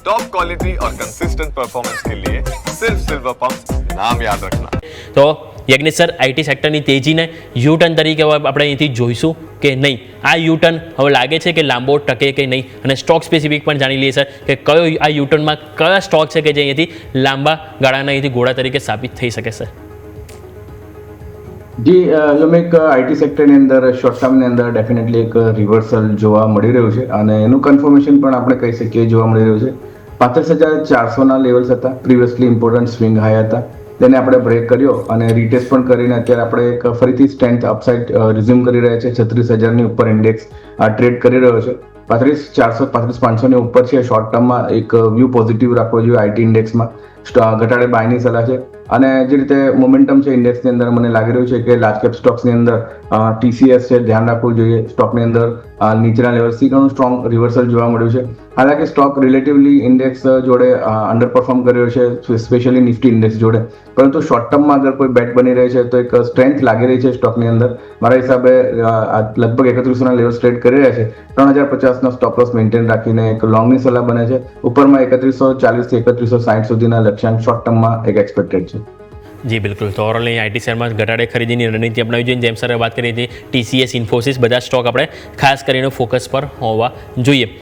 Top quality और consistent performance के लिए सिर्फ सिल्वर पंप नाम याद रखना। તો યજ્ઞેશ સર, આઈટી સેક્ટરની તેજીને યુ ટર્ન તરીકે હવે આપણે અહીંથી જોઈશું કે નહીં? આ યુ ટર્ન હવે લાગે છે કે લાંબો ટકે કે નહીં? અને સ્ટોક સ્પેસિફિક પણ જાણી લઈએ સર કે કયો આ યુ ટર્નમાં કયા સ્ટોક છે કે જે અહીંયાથી લાંબા ગાળાના અહીંથી ઘોડા તરીકે સાબિત થઈ શકે સર? જી લમેક આઈટી સેક્ટરની અંદર શોર્ટ ટર્મની અંદર ડેફિનેટલી એક રિવર્સલ જોવા મળી રહ્યું છે અને એનું કન્ફર્મેશન પણ આપણે કહી શકીએ જોવા મળી રહ્યું છે. 35,400ના લેવલ્સ હતા, પ્રીવિયસલી ઇમ્પોર્ટન્ટ સ્વિંગ હાઈ હતા, તેને આપણે બ્રેક કર્યો અને રીટેસ્ટ પણ કરીને અત્યારે આપણે એક ફરીથી સ્ટ્રેન્થ અપસાઇડ રિઝ્યુમ કરી રહ્યા છે. 36,000ની ઉપર ઇન્ડેક્સ ટ્રેડ કરી રહ્યો છે. 35,400 35,500ની ઉપર છે. શોર્ટ ટર્મમાં એક વ્યૂ પોઝિટિવ રાખવો જોઈએ આઈટી ઇન્ડેક્સમાં. ઘટાડે બાયની સલાહ છે અને જે રીતે મોમેન્ટમ છે ઇન્ડેક્સની અંદર મને લાગી રહ્યું છે કે લાર્જ કેપ સ્ટોક્સની અંદર TCS છે, ધ્યાન રાખવું જોઈએ. સ્ટોકની અંદર નીચેના લેવલથી ઘણું સ્ટ્રોંગ રિવર્સલ જોવા મળ્યું છે. હાલાકી સ્ટોક રિલેટિવલી ઇન્ડેક્સ જોડે અંડર પરફોર્મ કર્યો છે, સ્પેશિયલી નિફ્ટી ઇન્ડેક્સ જોડે. પરંતુ શોર્ટ ટર્મમાં અગર કોઈ બેટ બની રહી છે તો એક સ્ટ્રેન્થ લાગી રહી છે સ્ટોકની અંદર. મારા હિસાબે લગભગ 3100ના લેવલ ટ્રેડ કરી રહ્યા છે. 3050નો સ્ટોપ લોસ મેન્ટેન રાખીને એક લોંગની સલાહ બને છે. ઉપરમાં 3140થી 3160 સુધીના લક્ષ્યાંક શોર્ટ ટર્મમાં એક એક્સપેક્ટેડ છે. જી બિલકુલ. તો ઓવરઓલ આઈટી શેરમાં ઘટાડે ખરીદીની રણનીતિ અપનાવી જોઈએ. જેમ સરે વાત કરી હતી, TCS, ઇન્ફોસિસ બધા સ્ટોક આપણે ખાસ કરીને ફોકસ પર હોવા જોઈએ.